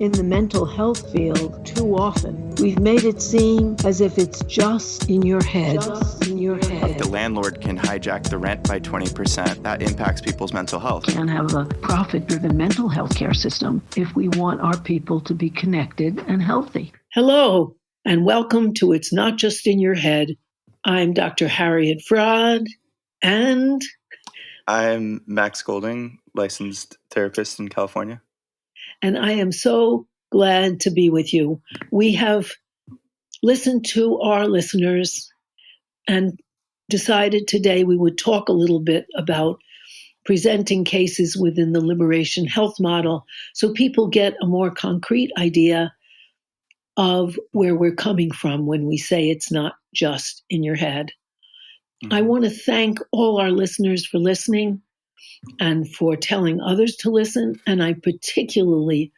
In the mental health field, too often, we've made it seem as if it's just in your head. Just in your head. The landlord can hijack the rent by 20%. That impacts people's mental health. Can't have a profit-driven mental health care system if we want our people to be connected and healthy. Hello, and welcome to It's Not Just in Your Head. I'm Dr. Harriet Fraud, and I'm Max Golding, licensed therapist in California. And I am so glad to be with you. We have listened to our listeners and decided today we would talk a little bit about presenting cases within the liberation health model so people get a more concrete idea of where we're coming from when we say it's not just in your head. Mm-hmm. I want to thank all our listeners for listening and for telling others to listen. And I particularly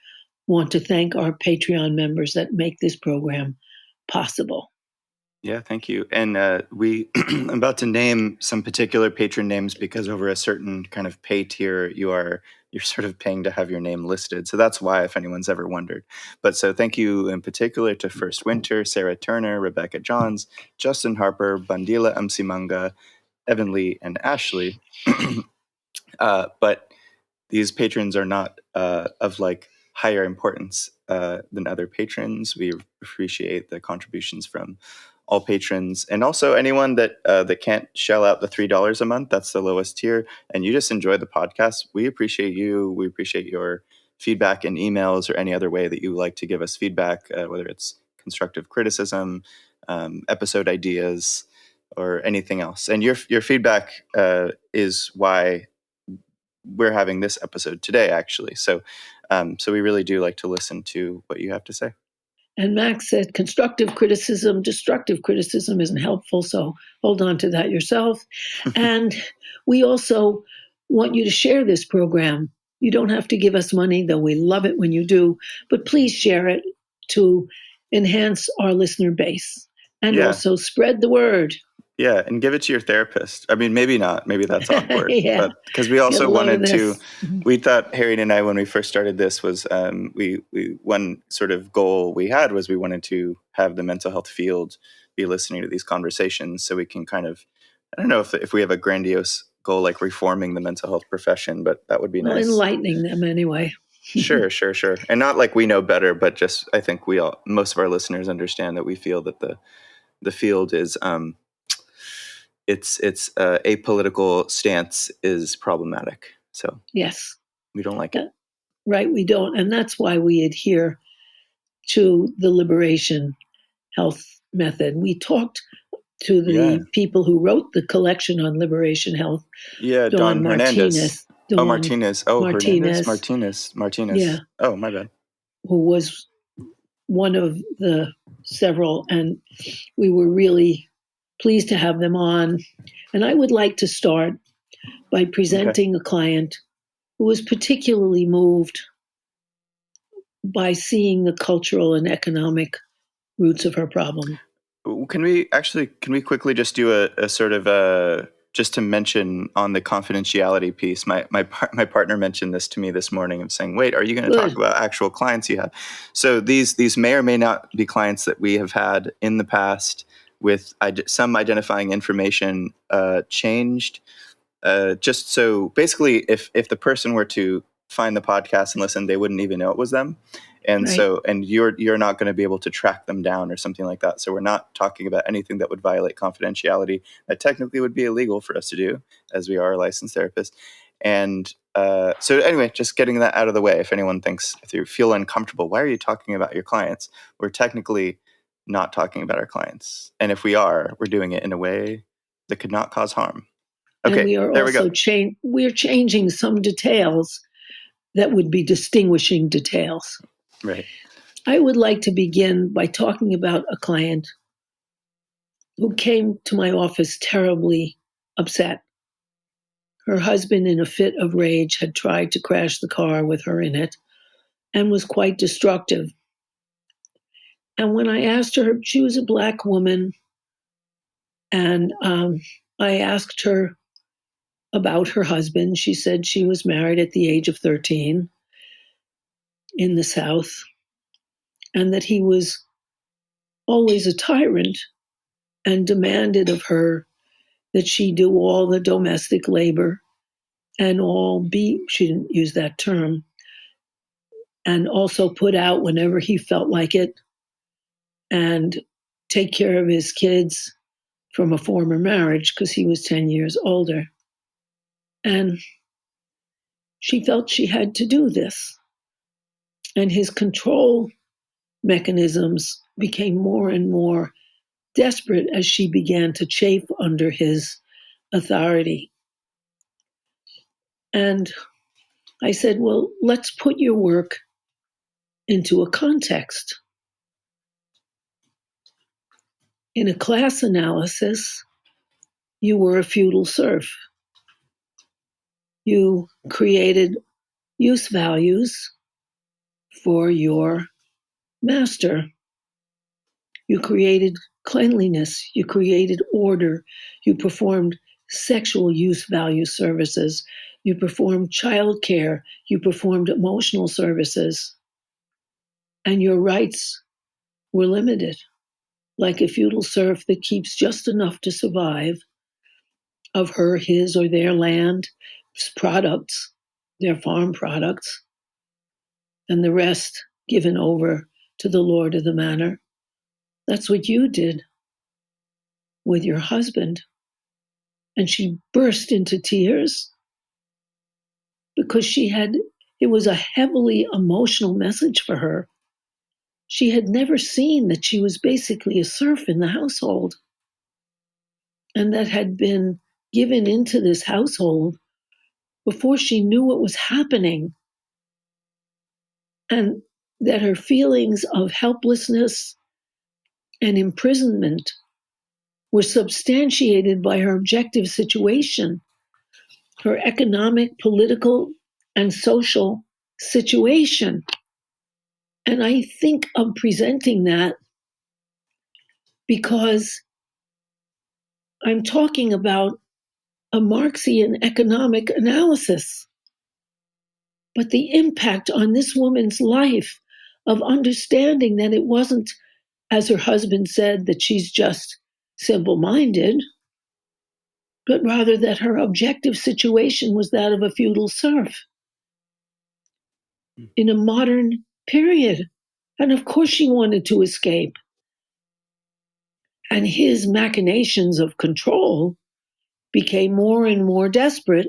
want to thank our Patreon members that make this program possible. Yeah, thank you. And I'm about to name some particular patron names because over a certain kind of pay tier, you're sort of paying to have your name listed. So that's why, if anyone's ever wondered. But so thank you in particular to First Winter, Sarah Turner, Rebecca Johns, Justin Harper, Bandila Msimanga, Evan Lee, and Ashley. But these patrons are not of like higher importance than other patrons. We appreciate the contributions from all patrons, and also anyone that can't shell out the $3 a month. That's the lowest tier, and you just enjoy the podcast. We appreciate you. We appreciate your feedback in emails or any other way that you like to give us feedback, whether it's constructive criticism, episode ideas, or anything else. And your feedback is why we're having this episode today, actually. So we really do like to listen to what you have to say. And Max said, constructive criticism, destructive criticism isn't helpful. So hold on to that yourself. And we also want you to share this program. You don't have to give us money, though we love it when you do, but please share it to enhance our listener base and also spread the word. Yeah, and give it to your therapist. I mean, maybe not. Maybe that's awkward. Yeah. But because we also wanted to, we thought, Harriet and I, when we first started this, was we one sort of goal we had was we wanted to have the mental health field be listening to these conversations so we can kind of, I don't know if we have a grandiose goal like reforming the mental health profession, but that would be nice. Enlightening them anyway. Sure. And not like we know better, but just I think most of our listeners understand that we feel that the field is its apolitical stance is problematic. So yes, we don't like it. Right, we don't. And that's why we adhere to the liberation health method. We talked to the people who wrote the collection on liberation health. Yeah, Dawn Hernandez. Martinez. Yeah. Oh, my bad. Who was one of the several. And we were really pleased to have them on. And I would like to start by presenting a client who was particularly moved by seeing the cultural and economic roots of her problem. Can we quickly just do a sort of just to mention on the confidentiality piece? My partner mentioned this to me this morning of saying, wait, are you going to talk about actual clients you have? So these may or may not be clients that we have had in the past with some identifying information changed. Just so basically, if the person were to find the podcast and listen, they wouldn't even know it was them. And so, and you're not going to be able to track them down or something like that. So we're not talking about anything that would violate confidentiality that technically would be illegal for us to do, as we are a licensed therapist. And so anyway, just getting that out of the way. If anyone thinks, if you feel uncomfortable, why are you talking about your clients? We're technically not talking about our clients. And if we are, we're doing it in a way that could not cause harm. Okay, and we are there also we go. We're changing some details that would be distinguishing details. Right. I would like to begin by talking about a client who came to my office terribly upset. Her husband, in a fit of rage, had tried to crash the car with her in it and was quite destructive. And when I asked her, she was a Black woman, and I asked her about her husband. She said she was married at the age of 13. in the South, and that he was always a tyrant and demanded of her that she do all the domestic labor and she didn't use that term, and also put out whenever he felt like it and take care of his kids from a former marriage because he was 10 years older. And she felt she had to do this. And his control mechanisms became more and more desperate as she began to chafe under his authority. And I said, well, let's put your work into a context. In a class analysis, you were a feudal serf. You created use values for your master. You created cleanliness. You created order. You performed sexual use value services. You performed childcare. You performed emotional services. And your rights were limited, like a feudal serf that keeps just enough to survive of her, his, or their land, products, their farm products, and the rest given over to the lord of the manor. That's what you did with your husband. And she burst into tears because it was a heavily emotional message for her. She had never seen that she was basically a serf in the household and that had been given into this household before she knew what was happening. And that her feelings of helplessness and imprisonment were substantiated by her objective situation, her economic, political, and social situation. And I think of presenting that because I'm talking about a Marxian economic analysis. But the impact on this woman's life of understanding that it wasn't, as her husband said, that she's just simple-minded, but rather that her objective situation was that of a feudal serf in a modern period. And of course she wanted to escape. And his machinations of control became more and more desperate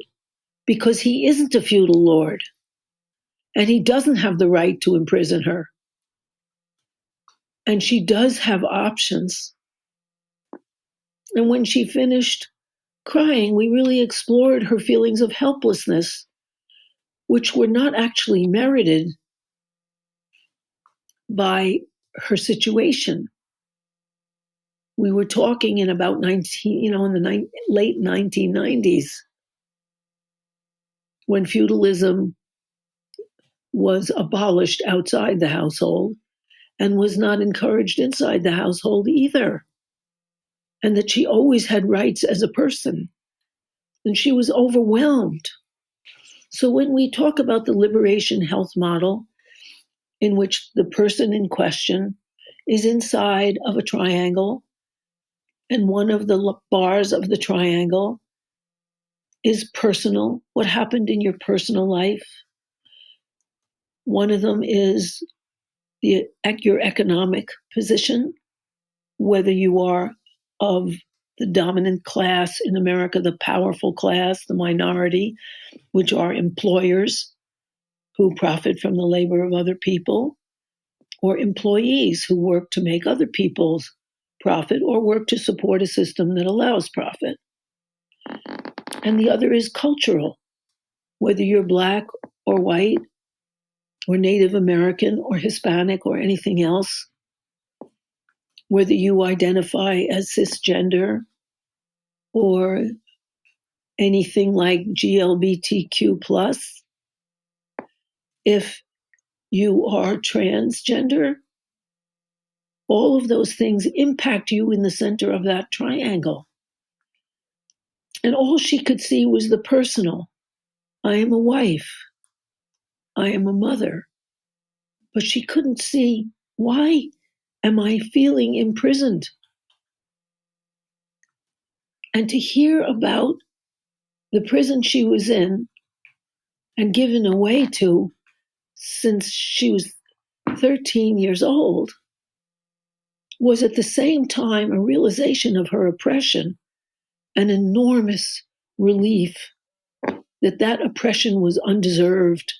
because he isn't a feudal lord and he doesn't have the right to imprison her. And she does have options. And when she finished crying, we really explored her feelings of helplessness, which were not actually merited by her situation. We were talking in about in the late 1990s, when feudalism was abolished outside the household and was not encouraged inside the household either. And that she always had rights as a person. And she was overwhelmed. So when we talk about the liberation health model, in which the person in question is inside of a triangle, and one of the bars of the triangle is personal, what happened in your personal life. One of them is your economic position, whether you are of the dominant class in America, the powerful class, the minority, which are employers who profit from the labor of other people, or employees who work to make other people's profit or work to support a system that allows profit. And the other is cultural, whether you're Black or white or Native American or Hispanic or anything else, whether you identify as cisgender or anything like GLBTQ+, if you are transgender, all of those things impact you in the center of that triangle. And all she could see was the personal. I am a wife. I am a mother. but she couldn't see, why am I feeling imprisoned? And to hear about the prison she was in and given away to since she was 13 years old was at the same time a realization of her oppression, an enormous relief that that oppression was undeserved.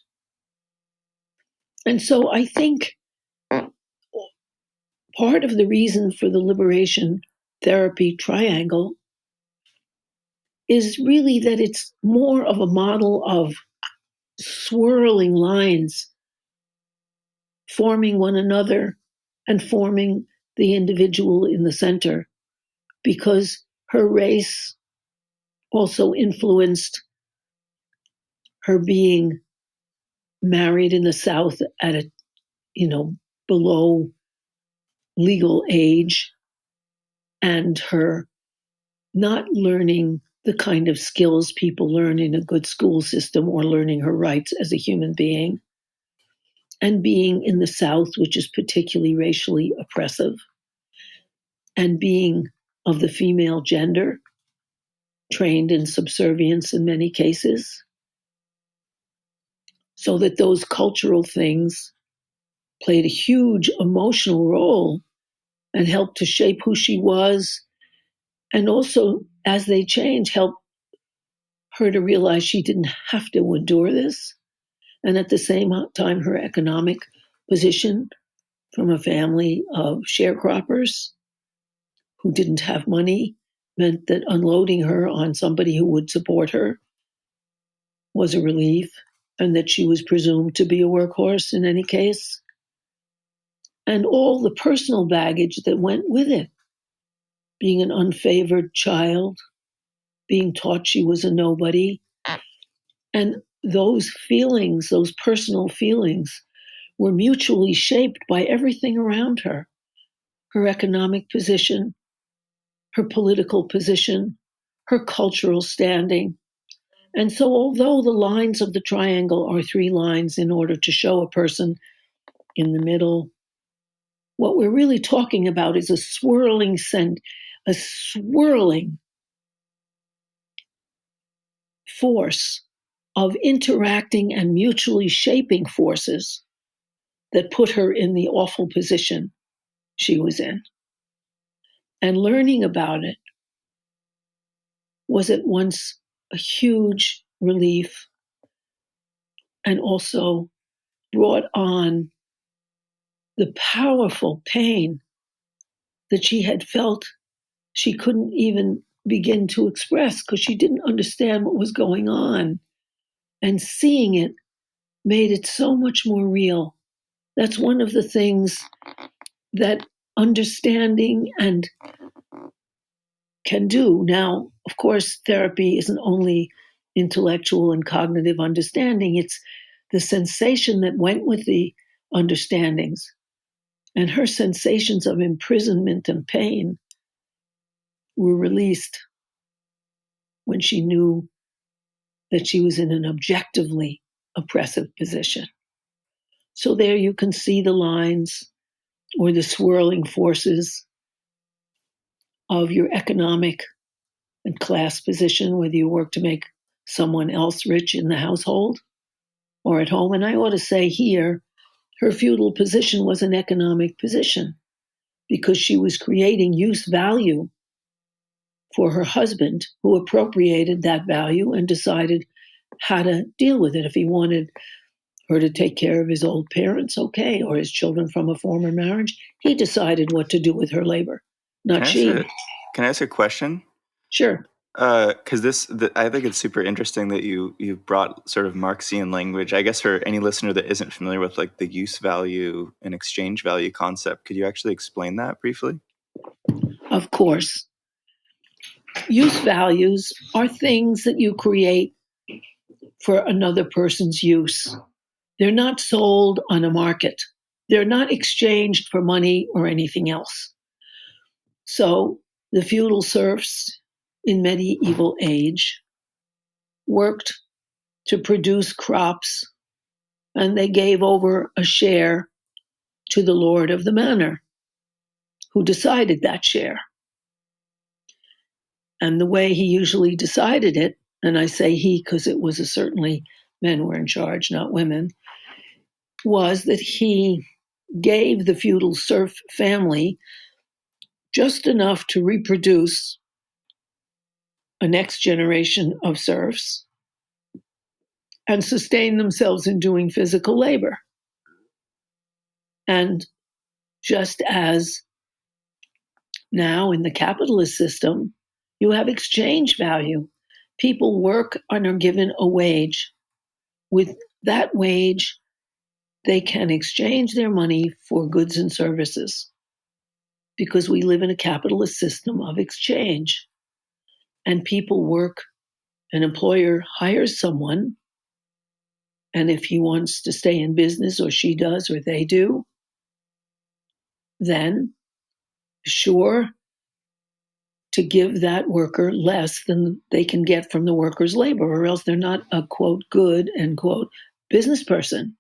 And so I think part of the reason for the liberation therapy triangle is really that it's more of a model of swirling lines forming one another and forming the individual in the center, because her race also influenced her being married in the South at a, below legal age, and her not learning the kind of skills people learn in a good school system or learning her rights as a human being, and being in the South, which is particularly racially oppressive, and being of the female gender, trained in subservience in many cases, so that those cultural things played a huge emotional role and helped to shape who she was, and also, as they change, helped her to realize she didn't have to endure this. And at the same time, her economic position from a family of sharecroppers who didn't have money meant that unloading her on somebody who would support her was a relief, and that she was presumed to be a workhorse in any case. And all the personal baggage that went with it, being an unfavored child, being taught she was a nobody. And those feelings, those personal feelings, were mutually shaped by everything around her, her economic position, her political position, her cultural standing. And so, although the lines of the triangle are three lines in order to show a person in the middle, what we're really talking about is a swirling force of interacting and mutually shaping forces that put her in the awful position she was in. And learning about it was at once a huge relief and also brought on the powerful pain that she had felt she couldn't even begin to express because she didn't understand what was going on. And seeing it made it so much more real. That's one of the things that understanding and can do. Now, of course, therapy isn't only intellectual and cognitive understanding, it's the sensation that went with the understandings. And her sensations of imprisonment and pain were released when she knew that she was in an objectively oppressive position. So there you can see the lines or the swirling forces of your economic and class position, whether you work to make someone else rich in the household or at home. And I ought to say here, her feudal position was an economic position because she was creating use value for her husband, who appropriated that value and decided how to deal with it. If he wanted her to take care of his old parents, okay, or his children from a former marriage, he decided what to do with her labor, not she. Can I ask a question? Sure. Because I think it's super interesting that you brought sort of Marxian language. I guess for any listener that isn't familiar with like the use value and exchange value concept, could you actually explain that briefly? Of course. Use values are things that you create for another person's use. They're not sold on a market. They're not exchanged for money or anything else. So the feudal serfs in medieval age worked to produce crops, and they gave over a share to the lord of the manor, who decided that share. And the way he usually decided it, and I say he because it was certainly men were in charge, not women, was that he gave the feudal serf family just enough to reproduce a next generation of serfs and sustain themselves in doing physical labor. And just as now in the capitalist system, you have exchange value. People work and are given a wage. With that wage, they can exchange their money for goods and services because we live in a capitalist system of exchange. And people work, an employer hires someone, and if he wants to stay in business, or she does, or they do, then sure to give that worker less than they can get from the worker's labor, or else they're not a quote good end quote business person.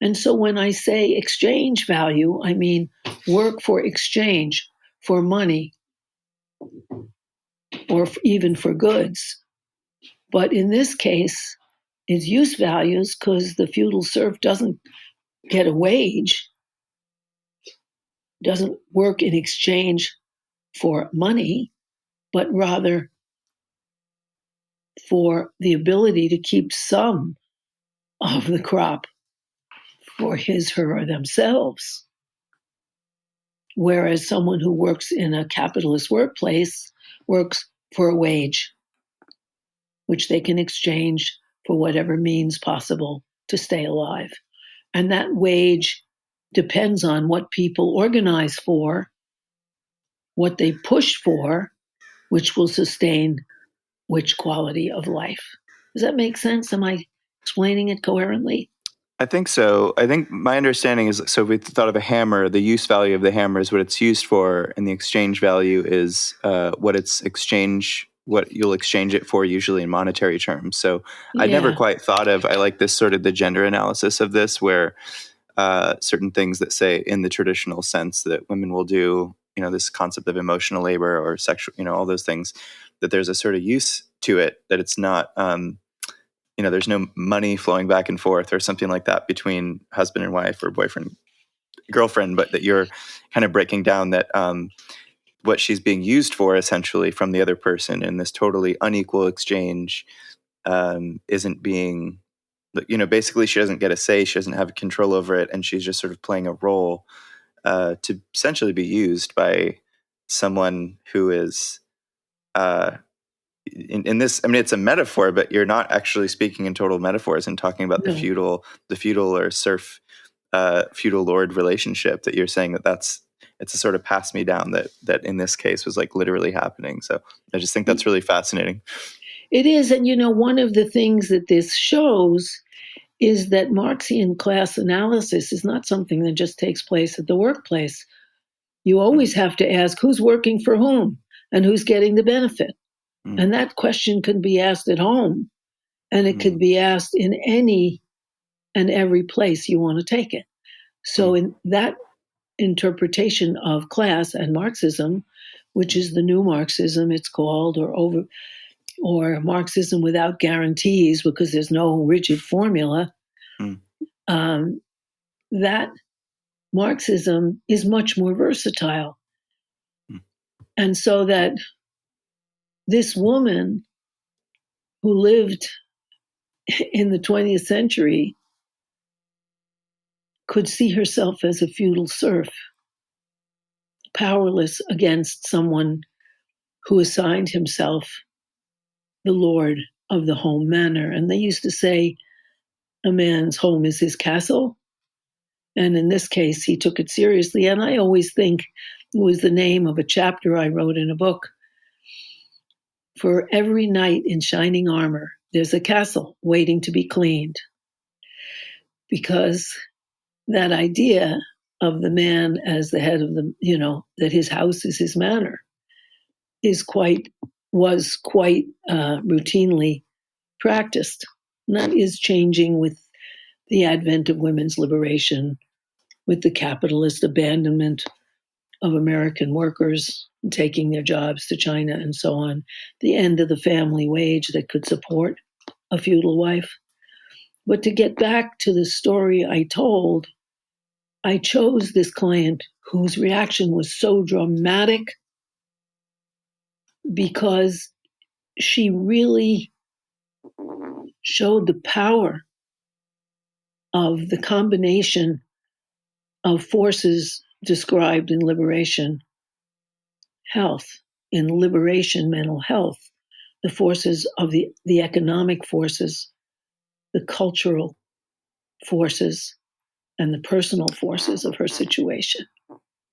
And so when I say exchange value, I mean work for exchange, for money, or even for goods. But in this case, it's use values because the feudal serf doesn't get a wage, doesn't work in exchange for money, but rather for the ability to keep some of the crop for his, her, or themselves. Whereas someone who works in a capitalist workplace works for a wage, which they can exchange for whatever means possible to stay alive. And that wage depends on what people organize for, what they push for, which will sustain which quality of life. Does that make sense? Am I explaining it coherently? I think so. I think my understanding is, so if we thought of a hammer, the use value of the hammer is what it's used for, and the exchange value is what you'll exchange it for, usually in monetary terms. So I never quite thought of, I like this sort of the gender analysis of this, where certain things that say in the traditional sense that women will do, this concept of emotional labor or sexual, all those things, that there's a sort of use to it, that it's not, there's no money flowing back and forth or something like that between husband and wife or boyfriend, girlfriend, but that you're kind of breaking down that what she's being used for essentially from the other person in this totally unequal exchange isn't being, basically she doesn't get a say, she doesn't have control over it, and she's just sort of playing a role to essentially be used by someone who is in this, I mean, it's a metaphor, but you're not actually speaking in total metaphors and talking about the feudal or serf, feudal lord relationship, that you're saying it's a sort of pass me down that in this case was like literally happening. So I just think that's really fascinating. It is. And, one of the things that this shows is that Marxian class analysis is not something that just takes place at the workplace. You always have to ask who's working for whom and who's getting the benefit. And that question can be asked at home, and it could be asked in any and every place you want to take it. So in that interpretation of class and Marxism, which is the new Marxism, it's called, or Marxism without guarantees because there's no rigid formula, that Marxism is much more versatile. And so that this woman who lived in the 20th century could see herself as a feudal serf, powerless against someone who assigned himself the lord of the home manor. And they used to say a man's home is his castle. And in this case, he took it seriously. And I always think it was the name of a chapter I wrote in a book. For every knight in shining armor, there's a castle waiting to be cleaned. Because that idea of the man as the head of the, that his house is his manor was quite routinely practiced. And that is changing with the advent of women's liberation with the capitalist abandonment of American workers taking their jobs to China and so on, the end of the family wage that could support a feudal wife. But to get back to the story I told, I chose this client whose reaction was so dramatic because she really showed the power of the combination of forces described in liberation health, in liberation mental health, the forces of the economic forces, the cultural forces, and the personal forces of her situation.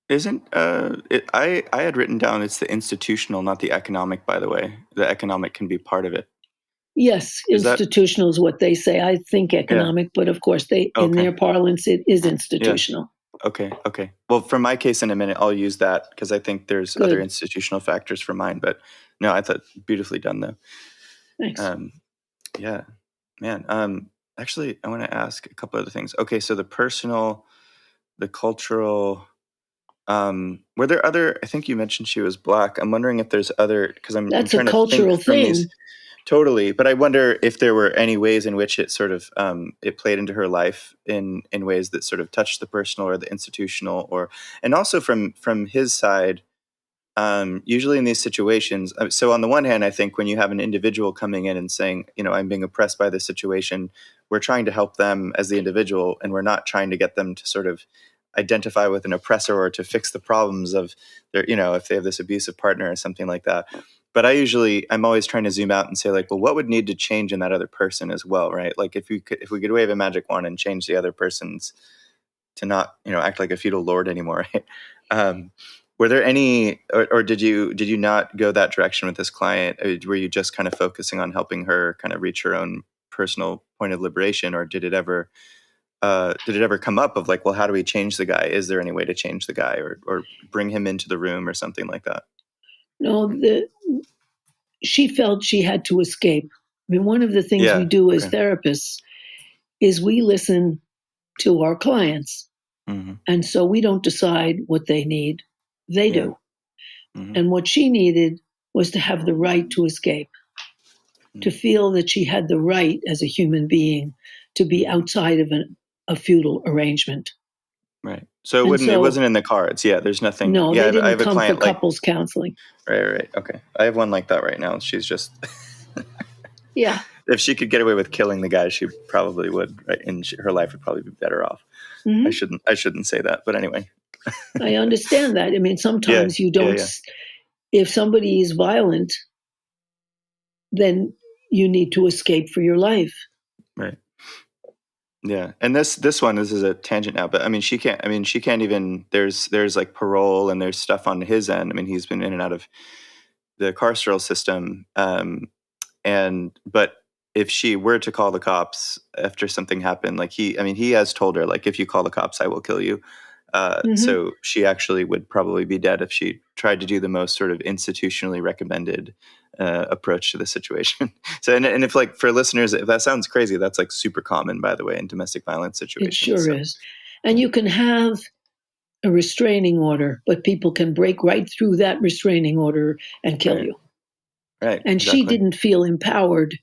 Isn't I had written down it's the institutional, not the economic, by the way. The economic can be part of it. Yes, Is that institutional is what they say. I think yeah. economic, but of course they in Okay. their parlance it is institutional. Okay. Well, for my case in a minute, I'll use that because I think there's other Good. institutional factors for mine. But no, I thought beautifully done though. Thanks. Yeah, man. Actually, I want to ask a couple other things. Okay, so the personal, the cultural. Were there other? I think you mentioned she was Black. I'm wondering if there's other because I'm That's trying a to think cultural from these. thing. Totally, but I wonder if there were any ways in which it sort of it played into her life in ways that sort of touched the personal or the institutional, or and also from his side. Usually in these situations, so on the one hand, I think when you have an individual coming in and saying, I'm being oppressed by this situation, we're trying to help them as the individual, and we're not trying to get them to sort of identify with an oppressor or to fix the problems of their, if they have this abusive partner or something like that. But I'm always trying to zoom out and say like, well, what would need to change in that other person as well, right? Like if we could wave a magic wand and change the other person's to not, act like a feudal lord anymore, right? Were there any, or did you not go that direction with this client? Were you just kind of focusing on helping her kind of reach her own personal point of liberation, or did it ever come up of like, well, how do we change the guy? Is there any way to change the guy, or bring him into the room or something like that? No, she felt she had to escape. I mean, one of the things we do as therapists is we listen to our clients. Mm-hmm. And so we don't decide what they need. They do. Mm-hmm. And what she needed was to have the right to escape, to feel that she had the right as a human being to be outside of a feudal arrangement. Right. So it wasn't in the cards. Yeah, there's nothing. No, yeah, they didn't I have a come client for couples counseling. Right. Okay. I have one like that right now. She's just yeah. If she could get away with killing the guy, she probably would, right? And her life would probably be better off. Mm-hmm. I shouldn't say that, but anyway. I understand that. I mean, sometimes you don't. If somebody is violent, then you need to escape for your life. Right. Yeah. And this one, this is a tangent now, but she can't even, there's like parole and there's stuff on his end. He's been in and out of the carceral system. But if she were to call the cops after something happened, like he has told her, like, if you call the cops, I will kill you. So she actually would probably be dead if she tried to do the most sort of institutionally recommended approach to the situation. So, and if like for listeners, if that sounds crazy, that's like super common, by the way, in domestic violence situations. It sure is. And you can have a restraining order, but people can break right through that restraining order and kill you. Right. And she didn't feel empowered.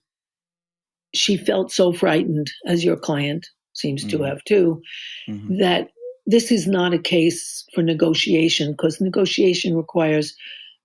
She felt so frightened, as your client seems to have too, that this is not a case for negotiation, because negotiation requires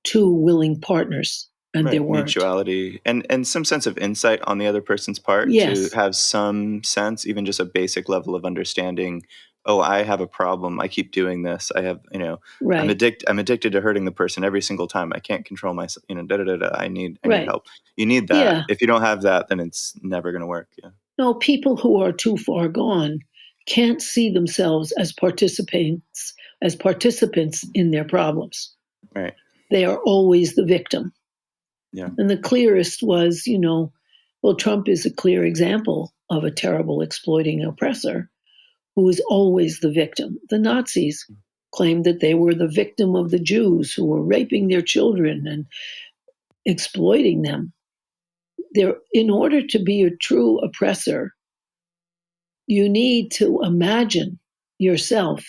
two willing partners, and there weren't. Mutuality and some sense of insight on the other person's part, to have some sense, even just a basic level of understanding. Oh, I have a problem. I keep doing this. I have, I'm addicted to hurting the person every single time. I can't control myself, I need help. You need that. Yeah. If you don't have that, then it's never going to work. Yeah. No, people who are too far gone can't see themselves as participants in their problems. Right. They are always the victim. Yeah. And the clearest was, Trump is a clear example of a terrible exploiting oppressor who is always the victim. The Nazis claimed that they were the victim of the Jews who were raping their children and exploiting them. In order to be a true oppressor, you need to imagine yourself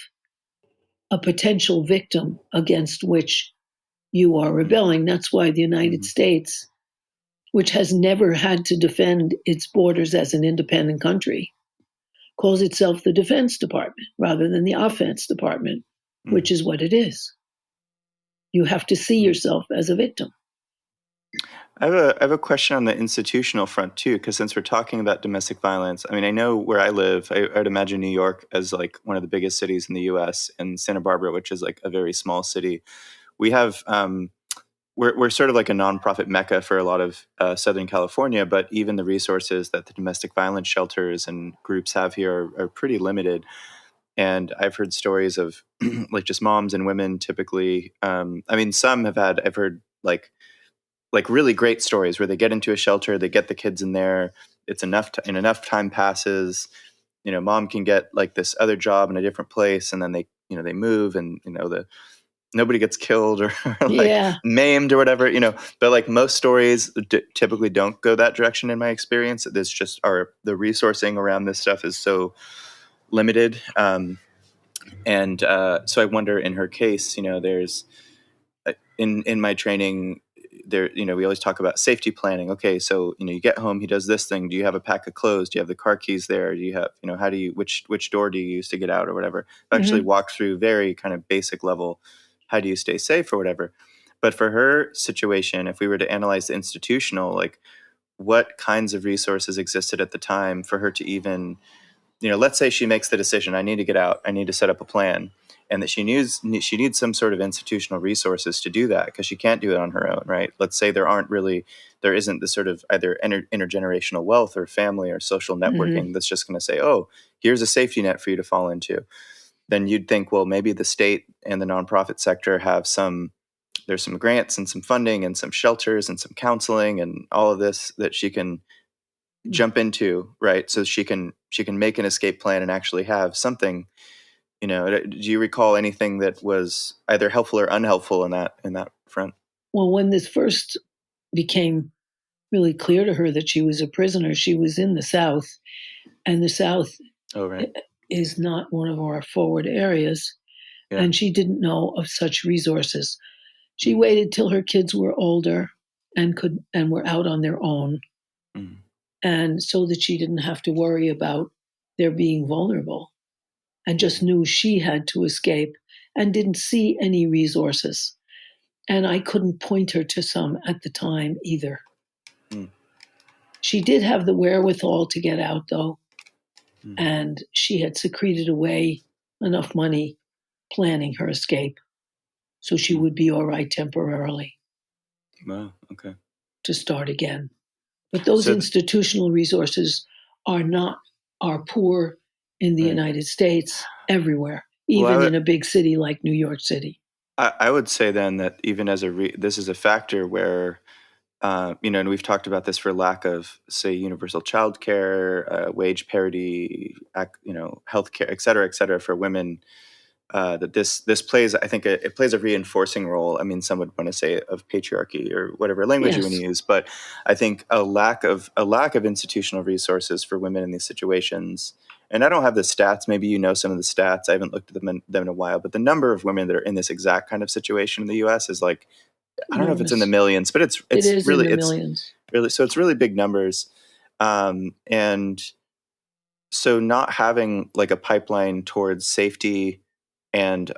a potential victim against which you are rebelling. That's why the United States, which has never had to defend its borders as an independent country, calls itself the Defense Department rather than the Offense Department, which is what it is. You have to see yourself as a victim. I have a question on the institutional front too, because since we're talking about domestic violence, I mean, I know where I live, I'd imagine New York as like one of the biggest cities in the U.S. and Santa Barbara, which is like a very small city. We have, we're sort of like a nonprofit mecca for a lot of Southern California, but even the resources that the domestic violence shelters and groups have here are pretty limited. And I've heard stories of like just moms and women typically. I mean, I've heard like really great stories where they get into a shelter, they get the kids in there. It's and enough time passes. You know, mom can get like this other job in a different place, and then they move, and nobody gets killed or like maimed or whatever. But like most stories typically don't go that direction. In my experience, there's just the resourcing around this stuff is so limited. And so I wonder, in her case, there's in my training there, we always talk about safety planning. Okay, so you get home, he does this thing. Do you have a pack of clothes? Do you have the car keys there? Do you have, how do you which door do you use to get out or whatever? Actually walk through very kind of basic level, how do you stay safe or whatever. But for her situation, if we were to analyze the institutional, like what kinds of resources existed at the time for her to even, let's say she makes the decision, I need to get out, I need to set up a plan, and that she needs some sort of institutional resources to do that, because she can't do it on her own, right? Let's say there isn't this sort of either intergenerational wealth or family or social networking that's just going to say, oh, here's a safety net for you to fall into. Then you'd think, well, maybe the state and the nonprofit sector there's some grants and some funding and some shelters and some counseling and all of this that she can jump into, right? So she can make an escape plan and actually have something. Do you recall anything that was either helpful or unhelpful in that front? Well, when this first became really clear to her that she was a prisoner, she was in the South, and the South is not one of our forward areas, and she didn't know of such resources. She waited till her kids were older and were out on their own, and so that she didn't have to worry about their being vulnerable, and just knew she had to escape and didn't see any resources. And I couldn't point her to some at the time either. She did have the wherewithal to get out, though, and she had secreted away enough money planning her escape so she would be all right temporarily. Wow, okay. To start again. But those institutional resources are poor in the United States everywhere, even in a big city like New York City. I would say then that even as this is a factor where, and we've talked about this for lack of, say, universal childcare, wage parity, healthcare, et cetera, for women. That this plays, I think it plays a reinforcing role. I mean, some would want to say of patriarchy or whatever language you want to use, but I think a lack of institutional resources for women in these situations. And I don't have the stats. Maybe some of the stats. I haven't looked at them in a while, but the number of women that are in this exact kind of situation in the U.S. is like, I don't know if it's in the millions, but it's really in the millions. So it's really big numbers, and so not having like a pipeline towards safety. And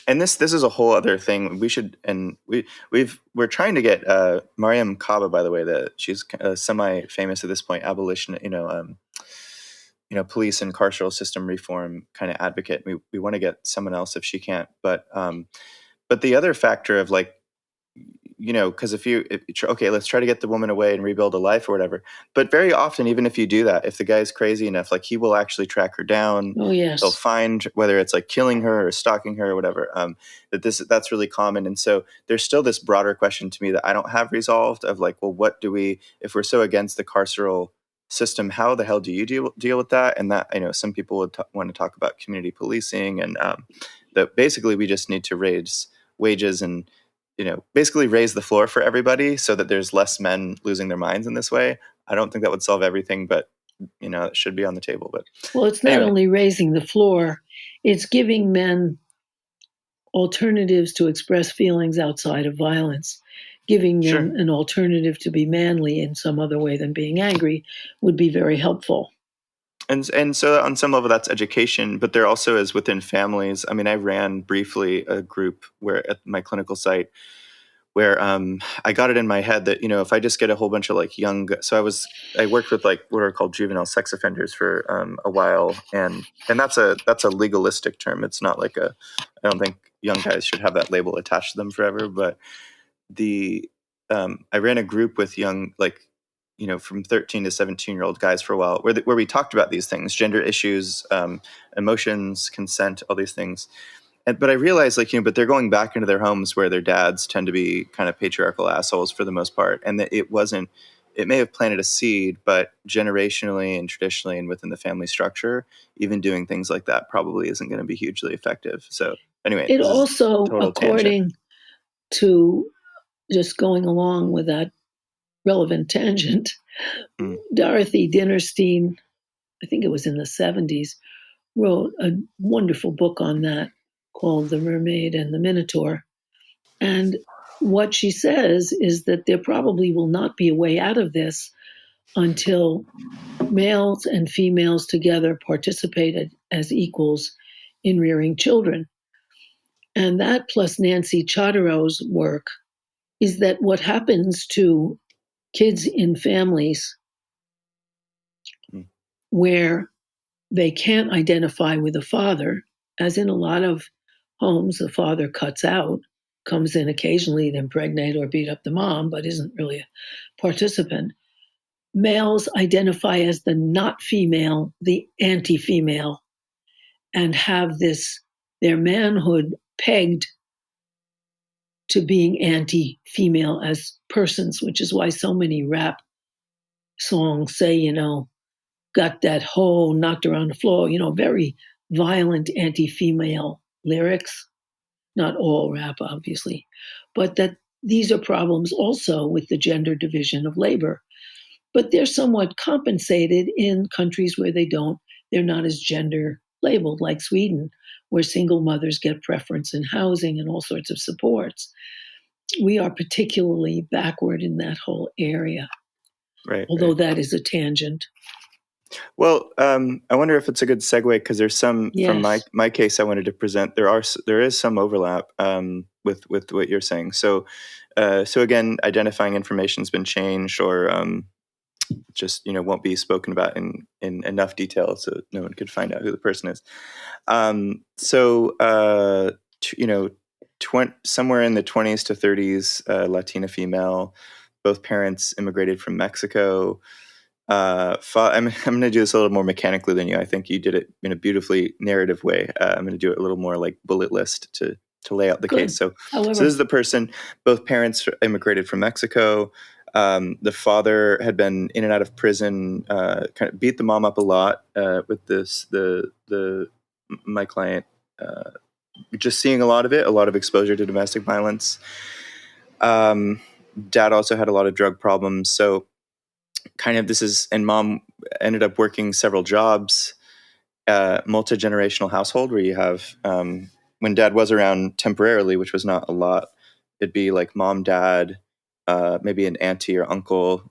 this is a whole other thing. We're trying to get Mariam Kaba, by the way, that she's semi-famous at this point, abolition, police and carceral system reform kind of advocate. We want to get someone else if she can't, but the other factor of like, because let's try to get the woman away and rebuild a life or whatever. But very often, even if you do that, if the guy's crazy enough, like he will actually track her down. Oh, yes. He'll find, whether it's like killing her or stalking her or whatever, that's really common. And so there's still this broader question to me that I don't have resolved of like, well, if we're so against the carceral system, how the hell do you deal with that? And that, some people would want to talk about community policing, and that basically we just need to raise wages and basically raise the floor for everybody so that there's less men losing their minds in this way. I don't think that would solve everything, but it should be on the table. But well, it's not only raising the floor, it's giving men alternatives to express feelings outside of violence. Giving Sure. them an alternative to be manly in some other way than being angry would be very helpful. And so on some level that's education, but there also is within families. I mean, I ran briefly a group where at my clinical site where I got it in my head that, if I just get a whole bunch of like I worked with like what are called juvenile sex offenders for a while, and that's a legalistic term. It's not like I don't think young guys should have that label attached to them forever, but I ran a group with young, like, from 13 to 17-year-old guys for a while where we talked about these things, gender issues, emotions, consent, all these things. But I realized, like, but they're going back into their homes where their dads tend to be kind of patriarchal assholes for the most part. And that it may have planted a seed, but generationally and traditionally and within the family structure, even doing things like that probably isn't going to be hugely effective. So anyway, It this is also, total tangent. according to just going along with that relevant tangent, Dorothy Dinnerstein, I think it was in the 70s, wrote a wonderful book on that called The Mermaid and the Minotaur. And what she says is that there probably will not be a way out of this until males and females together participated as equals in rearing children. And that plus Nancy Chartero's work is that what happens to kids in families where they can't identify with the father, as in a lot of homes, the father cuts out, comes in occasionally to impregnate or beat up the mom, but isn't really a participant. Males identify as the not female, the anti-female, and have their manhood pegged to being anti-female as persons, which is why so many rap songs say, got that hoe knocked her on the floor, very violent anti-female lyrics. Not all rap, obviously, but that these are problems also with the gender division of labor. But they're somewhat compensated in countries where they're not as gender labeled, like Sweden, where single mothers get preference in housing and all sorts of supports. We are particularly backward in that whole area, Right. although that is a tangent. Well, I wonder if it's a good segue because there's some from Yes. my case I wanted to present. There is some overlap with what you're saying. So again, identifying information has been changed, or just won't be spoken about in enough detail so no one could find out who the person is. Somewhere in the 20s to 30s, Latina female, both parents immigrated from Mexico. I'm going to do this a little more mechanically than you. I think you did it in a beautifully narrative way. I'm going to do it a little more like bullet list to lay out the case. So this is the person. Both parents immigrated from Mexico. The father had been in and out of prison. Kind of beat the mom up a lot. With this, my client just seeing a lot of it, a lot of exposure to domestic violence. Dad also had a lot of drug problems. So kind of and mom ended up working several jobs, multi-generational household where you have, when dad was around temporarily, which was not a lot, it'd be like mom, dad, maybe an auntie or uncle.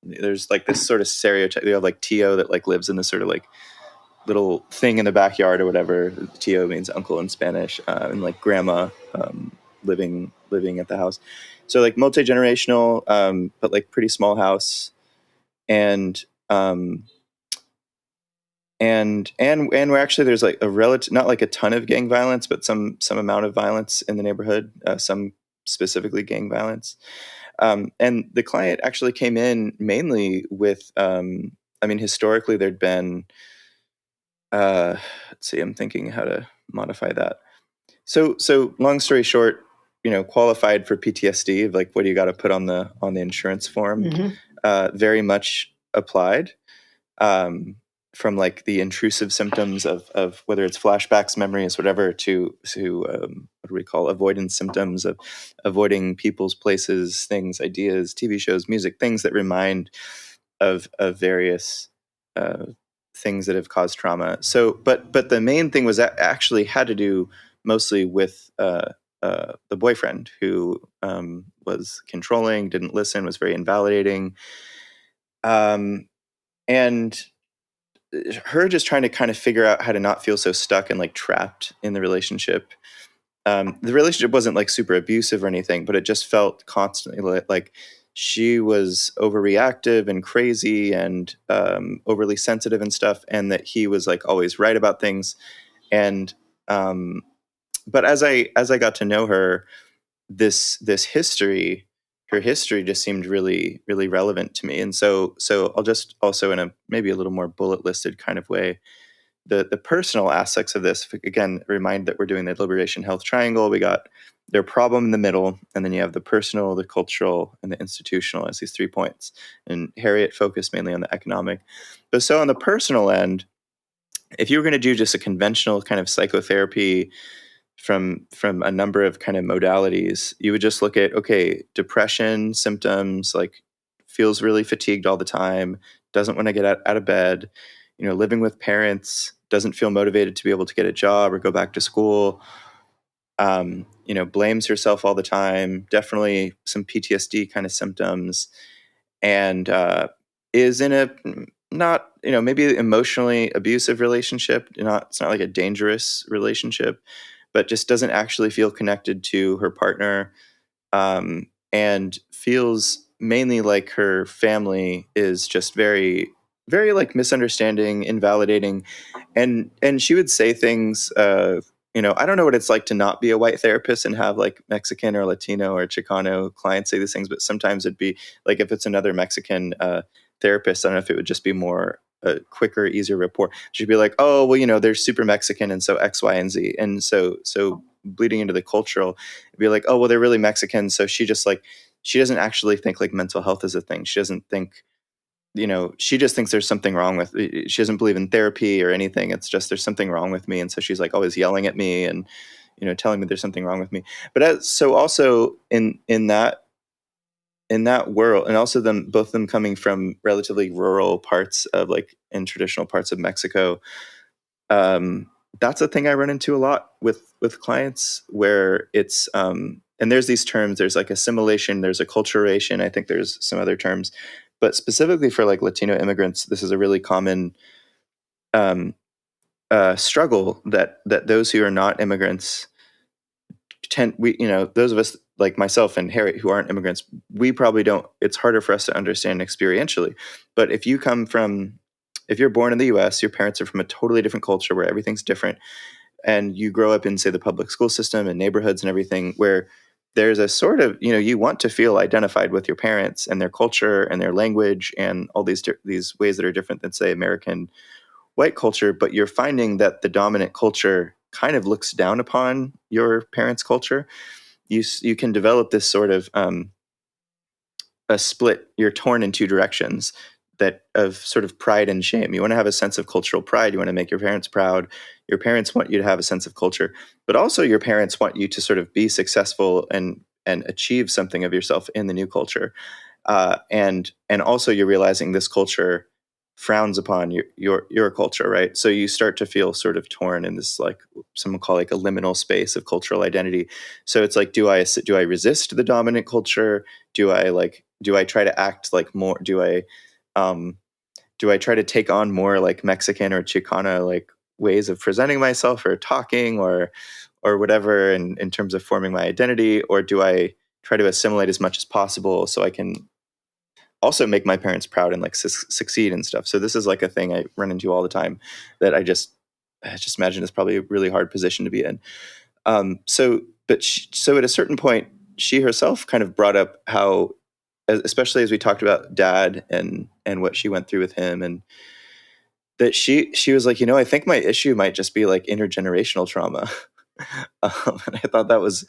There's like this sort of stereotype. You have like Tio that like lives in this sort of like little thing in the backyard or whatever. Tio means uncle in Spanish, and like grandma living at the house. So like multi-generational, but like pretty small house, and we're actually, there's like a relative, not like a ton of gang violence, but some amount of violence in the neighborhood, some specifically gang violence. And the client actually came in mainly with, historically there'd been, let's see, I'm thinking how to modify that. So long story short, qualified for PTSD, like what do you got to put on the insurance form? Mm-hmm. Very much applied. From like the intrusive symptoms of whether it's flashbacks, memories, whatever, to what do we call avoidance symptoms of avoiding people's, places, things, ideas, TV shows, music, things that remind of various things that have caused trauma. So, but the main thing was that actually had to do mostly with the boyfriend who was controlling, didn't listen, was very invalidating. And her just trying to kind of figure out how to not feel so stuck and like trapped in the relationship. The relationship wasn't like super abusive or anything, but it just felt constantly like she was overreactive and crazy and overly sensitive and stuff, and that he was like always right about things. And but as I got to know her, this history, her history just seemed really really relevant to me. And so I'll just also, in a maybe a little more bullet listed kind of way, the personal aspects of this, again, remind that we're doing the liberation health triangle. We got their problem in the middle, and then you have the personal, the cultural, and the institutional as these 3 points. And Harriet focused mainly on the economic. But so on the personal end, if you were going to do just a conventional kind of psychotherapy from a number of kind of modalities, you would just look at, okay, depression symptoms, like feels really fatigued all the time, doesn't want to get out of bed, living with parents, doesn't feel motivated to be able to get a job or go back to school, blames herself all the time, definitely some PTSD kind of symptoms, and is in a not, maybe emotionally abusive relationship. It's not like a dangerous relationship, but just doesn't actually feel connected to her partner, and feels mainly like her family is just very, very like misunderstanding, invalidating, and she would say things. I don't know what it's like to not be a white therapist and have like Mexican or Latino or Chicano clients say these things, but sometimes it'd be like if it's another Mexican therapist, I don't know if it would just be more quicker, easier rapport. She'd be like, "Oh, well, they're super Mexican, and so X, Y, and Z," and so bleeding into the cultural, it'd be like, "Oh, well, they're really Mexican, so she just like she doesn't actually think like mental health is a thing. She doesn't think." She just thinks there's something wrong with, she doesn't believe in therapy or anything. It's just, there's something wrong with me. And so she's like always yelling at me and, telling me there's something wrong with me. But so also in that world, and also both of them coming from relatively rural parts of like in traditional parts of Mexico, that's a thing I run into a lot with clients, where it's, and there's these terms, there's like assimilation, there's acculturation. I think there's some other terms, but specifically for like Latino immigrants, this is a really common struggle that those who are not immigrants those of us like myself and Harry who aren't immigrants, we probably don't, it's harder for us to understand experientially. But if you're born in the US, your parents are from a totally different culture where everything's different, and you grow up in, say, the public school system and neighborhoods and everything, where there's a sort of, you want to feel identified with your parents and their culture and their language and all these ways that are different than, say, American white culture, but you're finding that the dominant culture kind of looks down upon your parents' culture. You can develop this sort of a split. You're torn in two directions, that of sort of pride and shame. You want to have a sense of cultural pride. You want to make your parents proud. Your parents want you to have a sense of culture, but also your parents want you to sort of be successful and achieve something of yourself in the new culture. And also you're realizing this culture frowns upon your culture, right? So you start to feel sort of torn in this, like someone call like a liminal space of cultural identity. So it's like, do I resist the dominant culture? Do I try to act like more? Do I try to take on more like Mexican or Chicano like ways of presenting myself or talking or whatever in terms of forming my identity? Or do I try to assimilate as much as possible so I can also make my parents proud and like succeed and stuff? So this is like a thing I run into all the time, that I just imagine is probably a really hard position to be in. So at a certain point, she herself kind of brought up how, especially as we talked about dad and what she went through with him, and that she was like, I think my issue might just be like intergenerational trauma. And I thought that was,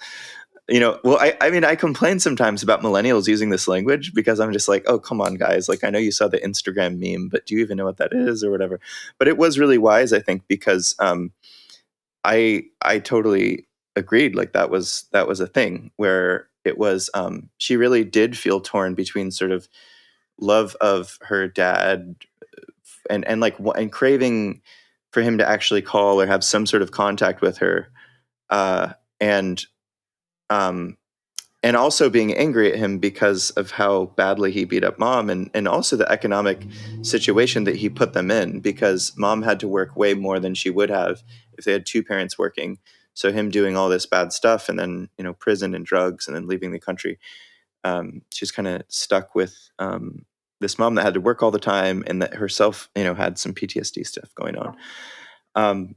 well, I mean, I complain sometimes about millennials using this language, because I'm just like, oh, come on, guys. Like, I know you saw the Instagram meme, but do you even know what that is or whatever? But it was really wise, I think, because I totally agreed. Like that was a thing where it was, she really did feel torn between sort of love of her dad and craving for him to actually call or have some sort of contact with her, and um, and also being angry at him because of how badly he beat up mom, and also the economic situation that he put them in, because mom had to work way more than she would have if they had two parents working. So him doing all this bad stuff, and then prison and drugs, and then leaving the country. She's kind of stuck with this mom that had to work all the time, and that herself had some PTSD stuff going on.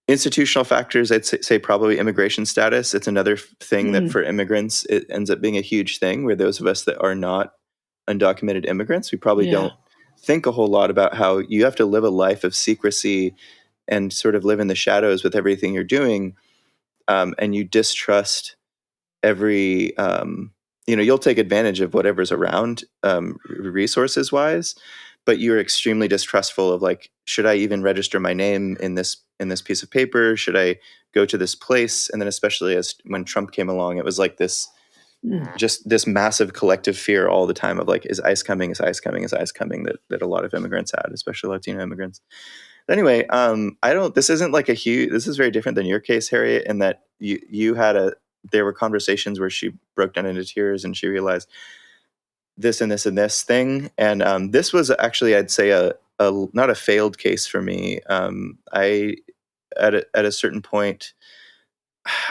Institutional factors, I'd say probably immigration status. It's another thing that for immigrants, it ends up being a huge thing, where those of us that are not undocumented immigrants, we probably don't think a whole lot about how you have to live a life of secrecy and sort of live in the shadows with everything you're doing. And you distrust every, you'll take advantage of whatever's around resources wise, but you're extremely distrustful of, like, should I even register my name in this piece of paper? Should I go to this place? And then especially as when Trump came along, it was like this, just this massive collective fear all the time of, like, is ICE coming? Is ICE coming? Is ICE coming? That a lot of immigrants had, especially Latino immigrants. But anyway, this isn't like this is very different than your case, Harriet, in that you had there were conversations where she broke down into tears and she realized this and this and this thing. And this was actually, I'd say, a not a failed case for me. I at a certain point,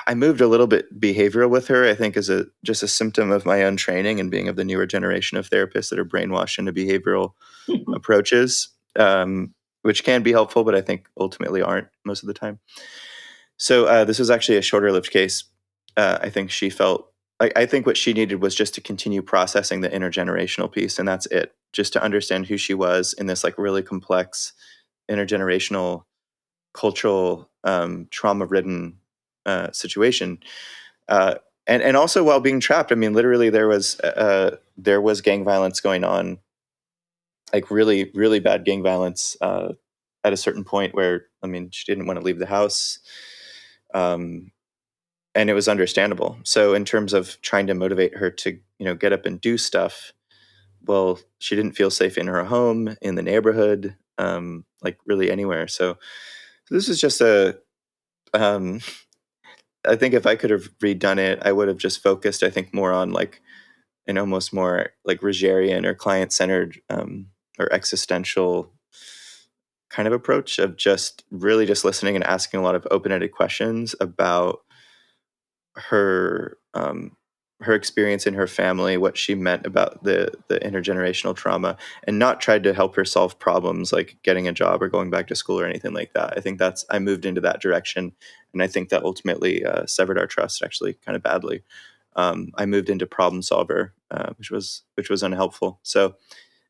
I moved a little bit behavioral with her, I think, as just a symptom of my own training and being of the newer generation of therapists that are brainwashed into behavioral approaches, which can be helpful, but I think ultimately aren't most of the time. So this was actually a shorter lived case. I think she felt, I think what she needed was just to continue processing the intergenerational piece, and that's it. Just to understand who she was in this, like, really complex intergenerational, cultural, trauma-ridden situation, and also while being trapped. I mean, literally, there was gang violence going on, like really, really bad gang violence at a certain point where, I mean, she didn't want to leave the house. And it was understandable. So in terms of trying to motivate her to, get up and do stuff, well, she didn't feel safe in her home, in the neighborhood, like really anywhere. So this is just I think if I could have redone it, I would have just focused, I think, more on, like, an almost more like Rogerian or client-centered or existential kind of approach of just really just listening and asking a lot of open-ended questions about her experience in her family, what she meant about the intergenerational trauma, and not tried to help her solve problems like getting a job or going back to school or anything like that. I think I moved into that direction, and I think that ultimately severed our trust, actually, kind of badly. I moved into problem solver, which was unhelpful. So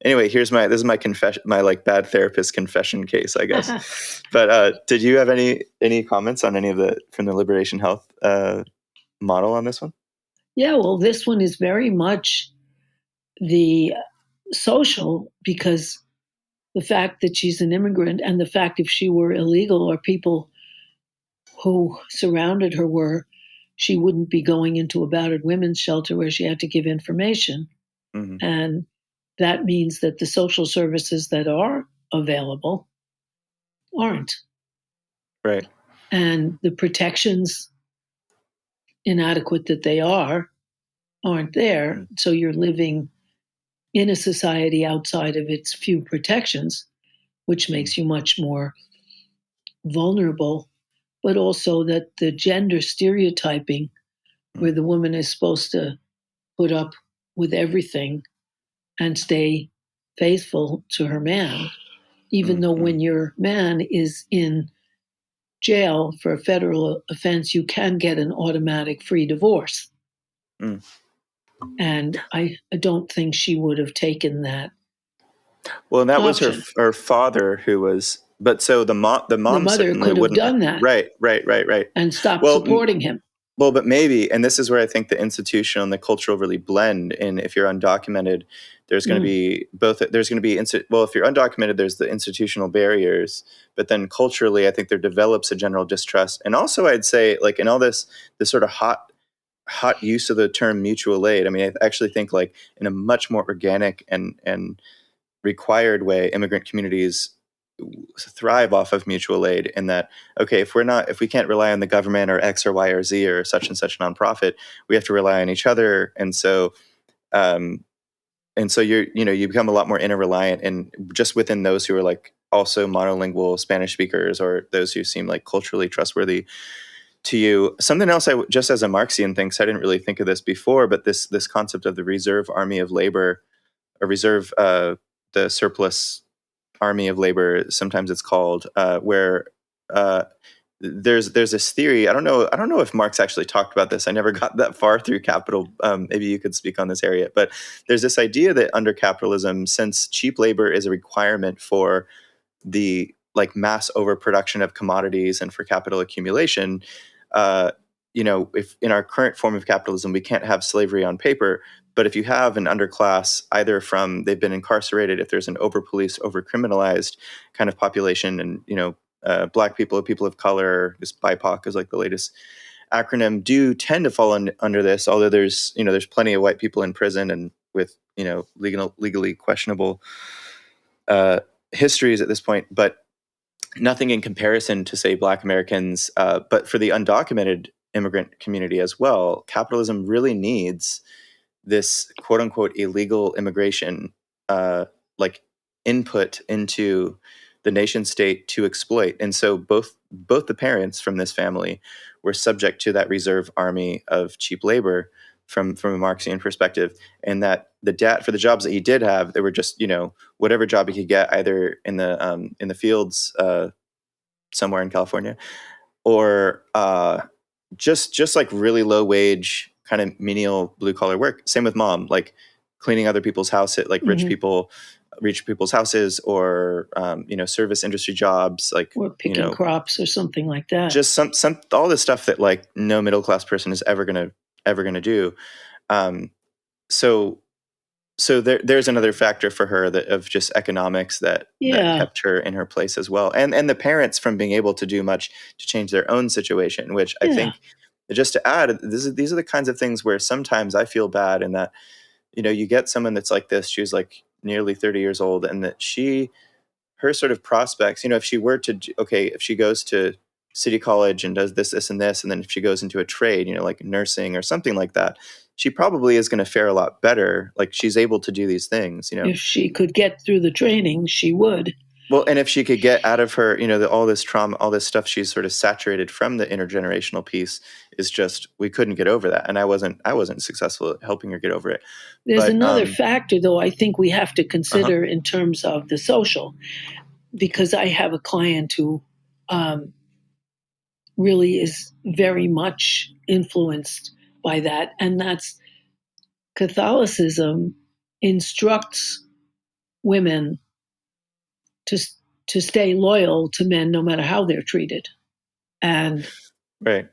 anyway, this is my confession, my, like, bad therapist confession case, I guess. But did you have any comments on any of from the Liberation Health model on this one? Yeah, well, this one is very much the social, because the fact that she's an immigrant, and the fact if she were illegal, or people who surrounded her were, she wouldn't be going into a battered women's shelter where she had to give information. Mm-hmm. And that means that the social services that are available aren't. Right. And the protections, inadequate that they aren't there. Mm-hmm. So you're living in a society outside of its few protections, which makes you much more vulnerable. But also that the gender stereotyping, where the woman is supposed to put up with everything and stay faithful to her man, even though when your man is in jail for a federal offense, you can get an automatic free divorce. And I don't think she would have taken that. Well, and that option. was her father who was, but so the mother could have done that. Right. And stopped supporting him. Well, but maybe, and this is where I think the institutional and the cultural really blend. And if you're undocumented, there's going to be both. There's going to be if you're undocumented, there's the institutional barriers, but then culturally, I think there develops a general distrust. And also, I'd say, like, in all this sort of hot use of the term mutual aid. I mean, I actually think, like, in a much more organic and required way, immigrant communities thrive off of mutual aid, in that, okay, if we can't rely on the government or X or Y or Z or such and such nonprofit, we have to rely on each other. And so you become a lot more interreliant, and just within those who are like also monolingual Spanish speakers, or those who seem like culturally trustworthy to you. Something else, just as a Marxian thing, so I didn't really think of this before, but this concept of the reserve army of labor, or reserve, the surplus army of labor, sometimes it's called, where uh, there's this theory. I don't know if Marx actually talked about this. I never got that far through Capital. Maybe you could speak on this area, but there's this idea that under capitalism, since cheap labor is a requirement for the like mass overproduction of commodities and for capital accumulation, if in our current form of capitalism we can't have slavery on paper, but if you have an underclass, either from they've been incarcerated, if there's an over-policed, over-criminalized kind of population, and Black people, people of color, just BIPOC is like the latest acronym, do tend to fall under this. Although there's plenty of white people in prison and with legally questionable histories at this point, but nothing in comparison to, say, Black Americans. But for the undocumented immigrant community as well, capitalism really needs this quote unquote illegal immigration, like input into the nation state to exploit. And so both the parents from this family were subject to that reserve army of cheap labor from a Marxian perspective. And that the dad, for the jobs that he did have, they were just, whatever job he could get, either in the fields somewhere in California, or just like really low wage kind of menial blue collar work. Same with mom, like cleaning other people's houses, like rich people's houses, or service industry jobs, like or picking crops or something like that. Just some all this stuff that like no middle class person is ever gonna do. So there's another factor for her of just economics that kept her in her place as well, and the parents from being able to do much to change their own situation, which I think, just to add, these are the kinds of things where sometimes I feel bad, in that you get someone that's like this. She was like nearly 30 years old, and that her sort of prospects, if she were to, if she goes to City College and does this and this, and then if she goes into a trade, like nursing or something like that, she probably is going to fare a lot better. Like, she's able to do these things, If she could get through the training, she would. Well, and if she could get out of her, all this trauma, all this stuff she's sort of saturated from the intergenerational piece, is just, we couldn't get over that. And I wasn't successful at helping her get over it. There's another factor, though, I think we have to consider in terms of the social, because I have a client who really is very much influenced by that. And that's Catholicism instructs women to stay loyal to men no matter how they're treated. And right.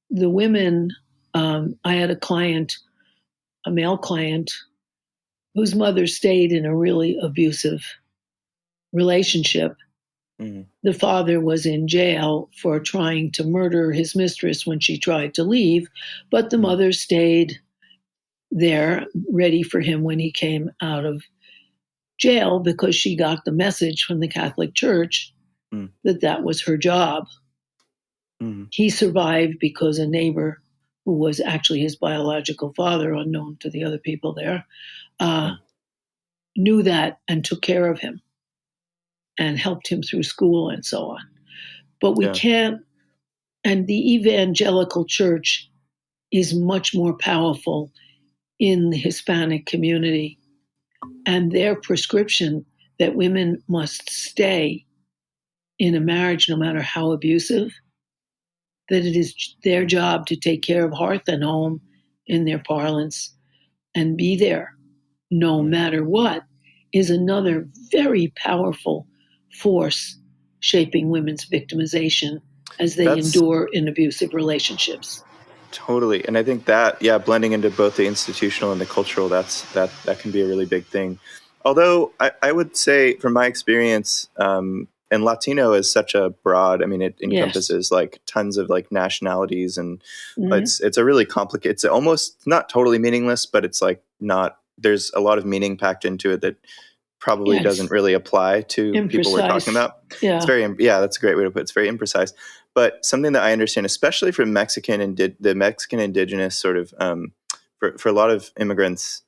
The women, I had a male client, whose mother stayed in a really abusive relationship. Mm-hmm. The father was in jail for trying to murder his mistress when she tried to leave, but the mother stayed there ready for him when he came out of jail, because she got the message from the Catholic Church that was her job. Mm. He survived because a neighbor, who was actually his biological father, unknown to the other people there, knew that and took care of him and helped him through school and so on. But we can't, and the evangelical church is much more powerful in the Hispanic community, and their prescription that women must stay in a marriage no matter how abusive, that it is their job to take care of hearth and home, in their parlance, and be there no matter what, is another very powerful force shaping women's victimization as they endure in abusive relationships. Totally. And I think that, blending into both the institutional and the cultural, that can be a really big thing. Although I would say, from my experience, and Latino is such a broad, it encompasses like tons of like nationalities, and it's a really complicated, it's almost not totally meaningless, but it's like not, there's a lot of meaning packed into it that probably doesn't really apply to people we're talking about. Yeah. That's a great way to put it. It's very imprecise. But something that I understand, especially from the Mexican indigenous sort of, for a lot of immigrants,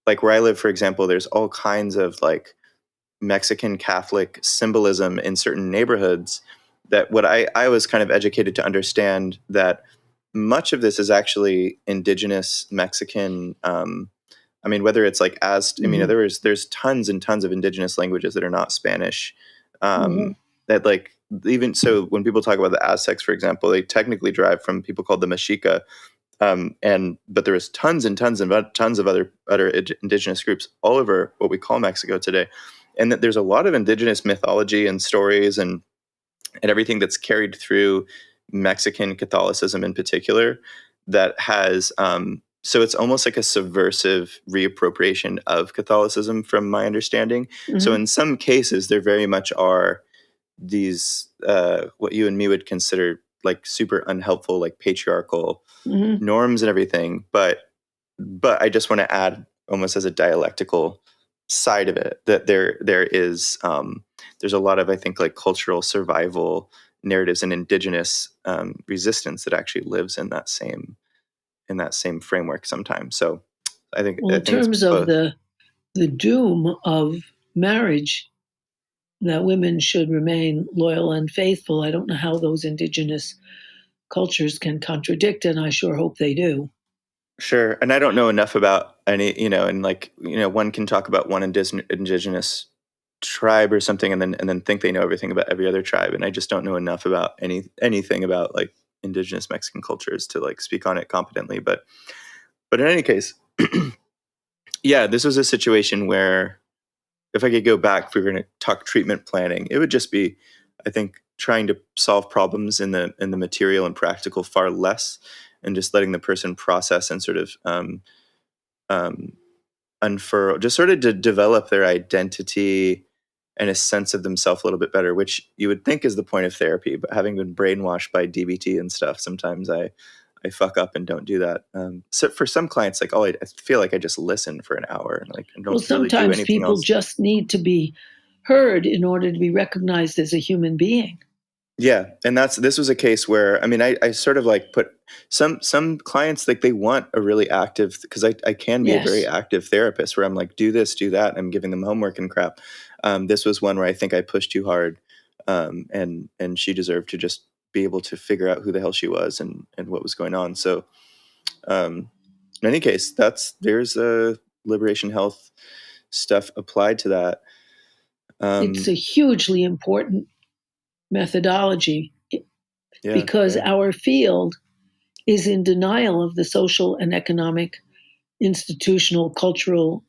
like where I live, for example, there's all kinds of like Mexican Catholic symbolism in certain neighborhoods that what I was kind of educated to understand that much of this is actually indigenous Mexican. I mean, whether it's like there's tons and tons of indigenous languages that are not Spanish. That like even so, when people talk about the Aztecs, for example, they technically derive from people called the Mexica. But there is tons and tons of other indigenous groups all over what we call Mexico today, and that there's a lot of indigenous mythology and stories and everything that's carried through Mexican Catholicism in particular that has. So it's almost like a subversive reappropriation of Catholicism, from my understanding. So in some cases, there very much are these what you and me would consider like super unhelpful, like patriarchal norms and everything. But I just want to add, almost as a dialectical side of it, that there is there's a lot of, I think, like cultural survival narratives and indigenous resistance that actually lives in that same framework sometimes. So I think, in terms of the doom of marriage, that women should remain loyal and faithful, I don't know how those indigenous cultures can contradict, and I sure hope they do. Sure. And I don't know enough about any, and like, one can talk about one indigenous tribe or something and then think they know everything about every other tribe. And I just don't know enough about anything about like indigenous Mexican cultures to like speak on it competently. But in any case, yeah, this was a situation where if I could go back, if we were going to talk treatment planning, it would just be, I think, trying to solve problems in the material and practical far less, and just letting the person process and sort of unfurl, just sort of to develop their identity and a sense of themselves a little bit better, which you would think is the point of therapy. But having been brainwashed by DBT and stuff, sometimes I fuck up and don't do that. So for some clients, like, I feel like I just listen for an hour and like, I don't really do anything else. Sometimes people just need to be heard in order to be recognized as a human being. Yeah. And this was a case where, I mean, I sort of like put some clients, like they want a really active, because I can be a very active therapist where I'm like, do this, do that. And I'm giving them homework and crap. This was one where I think I pushed too hard. And she deserved to just be able to figure out who the hell she was and what was going on. So, in any case, there's a liberation health stuff applied to that. It's a hugely important methodology because our field is in denial of the social and economic, institutional, cultural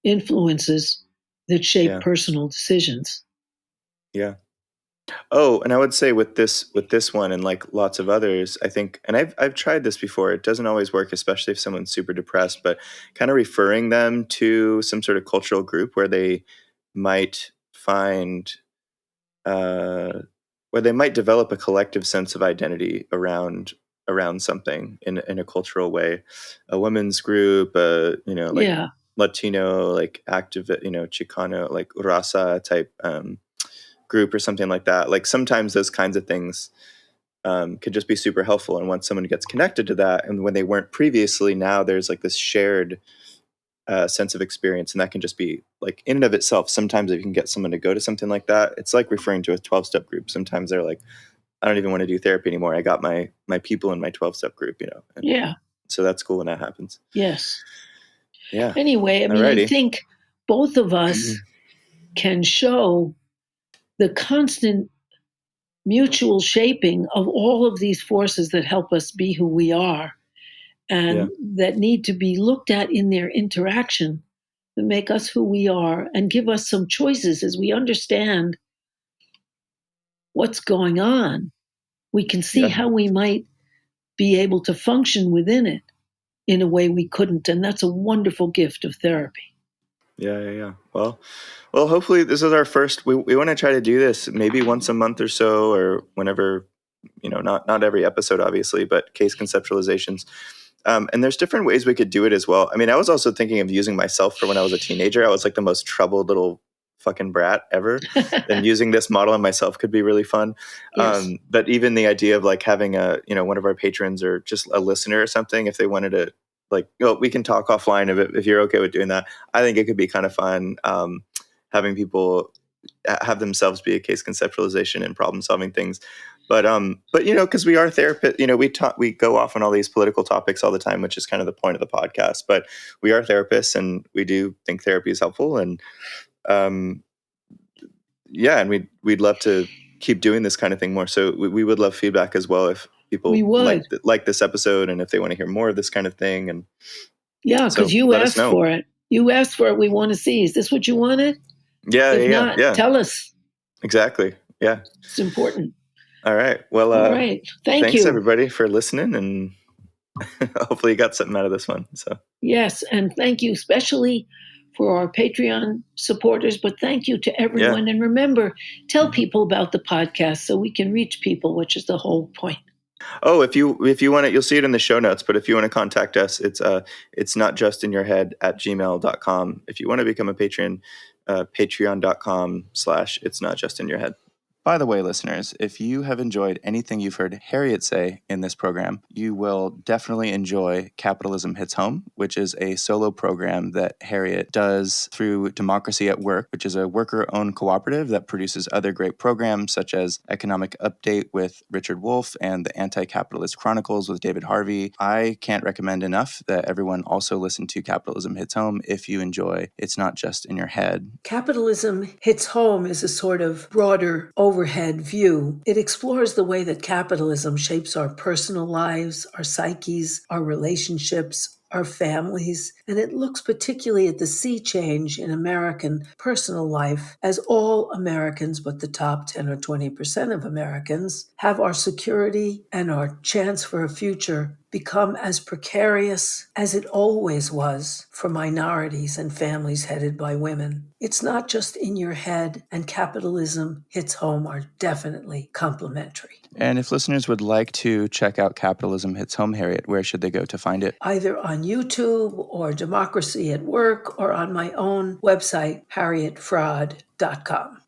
influences that shape personal decisions. Yeah. Oh, and I would say with this one and like lots of others, I think, and I've tried this before. It doesn't always work, especially if someone's super depressed, but kind of referring them to some sort of cultural group where they might find, where they might develop a collective sense of identity around something in a cultural way, a women's group, Latino, like active, Chicano, like Raza type, group or something like that. Like sometimes those kinds of things could just be super helpful. And once someone gets connected to that, and when they weren't previously, now there's like this shared sense of experience. And that can just be like in and of itself. Sometimes if you can get someone to go to something like that, it's like referring to a 12-step group. Sometimes they're like, I don't even want to do therapy anymore. I got my people in my 12-step group, And so that's cool when that happens. Yes. Yeah. Anyway, I mean, I think both of us can show the constant mutual shaping of all of these forces that help us be who we are and that need to be looked at in their interaction that make us who we are and give us some choices as we understand what's going on. We can see how we might be able to function within it in a way we couldn't. And that's a wonderful gift of therapy. Yeah. Well, hopefully this is our first, we want to try to do this maybe once a month or so, or whenever, not every episode, obviously, but case conceptualizations. And there's different ways we could do it as well. I mean, I was also thinking of using myself for when I was a teenager. I was like the most troubled little fucking brat ever. And using this model on myself could be really fun. Yes. But even the idea of like having one of our patrons or just a listener or something, if they wanted to, like, we can talk offline if you're okay with doing that. I think it could be kind of fun having people have themselves be a case conceptualization and problem solving things. But because we are therapists, we go off on all these political topics all the time, which is kind of the point of the podcast. But we are therapists, and we do think therapy is helpful. And and we'd love to keep doing this kind of thing more. So we would love feedback as well if people like this episode, and if they want to hear more of this kind of thing. And because you asked for it. You asked for it. We want to see. Is this what you wanted? If not, tell us. Exactly. Yeah. It's important. All right. Well, all right. Thanks everybody for listening, and hopefully you got something out of this one. So yes, and thank you especially for our Patreon supporters, but thank you to everyone. Yeah. And remember, tell people about the podcast so we can reach people, which is the whole point. Oh, if you want it, you'll see it in the show notes. But if you want to contact us, it's not just in your head @gmail.com. If you want to become a patron, patreon.com/it's not just in your head. By the way, listeners, if you have enjoyed anything you've heard Harriet say in this program, you will definitely enjoy Capitalism Hits Home, which is a solo program that Harriet does through Democracy at Work, which is a worker-owned cooperative that produces other great programs such as Economic Update with Richard Wolff and the Anti-Capitalist Chronicles with David Harvey. I can't recommend enough that everyone also listen to Capitalism Hits Home if you enjoy It's Not Just in Your Head. Capitalism Hits Home is a sort of broader overhead view. It explores the way that capitalism shapes our personal lives, our psyches, our relationships, our families, and it looks particularly at the sea change in American personal life, as all Americans, but the top 10 or 20% of Americans, have our security and our chance for a future become as precarious as it always was for minorities and families headed by women. It's not just in your head, and Capitalism Hits Home are definitely complementary. And if listeners would like to check out Capitalism Hits Home, Harriet, where should they go to find it? Either on YouTube or Democracy at Work or on my own website, harrietfraud.com.